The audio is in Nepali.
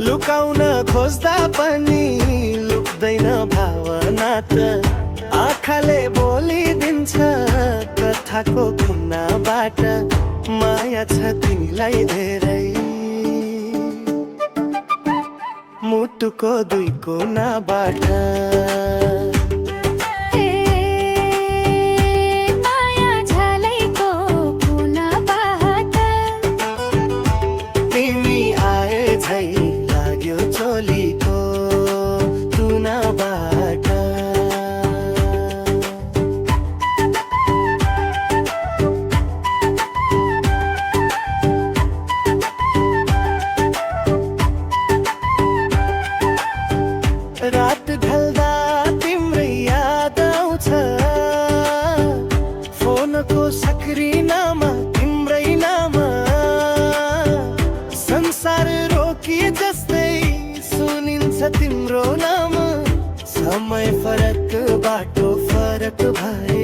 लुकाउन खोज्दा पनि लुक्दैन भावना त आँखाले बोलिदिन्छ कथाको कुनाबाट माया छ तिमीलाई धेरै मुटुको दुई कुनाबाट तिमी आए झै लाग्यो चोलीको तुनाबाट रात ढल्दा तिम्रै याद आउँछ फोनको सक्रिनमा तिम्रै नाम संसार रोकिए जस्तै सुनिन्छ तिम्रो नाम समय फरक बाटो फरक भए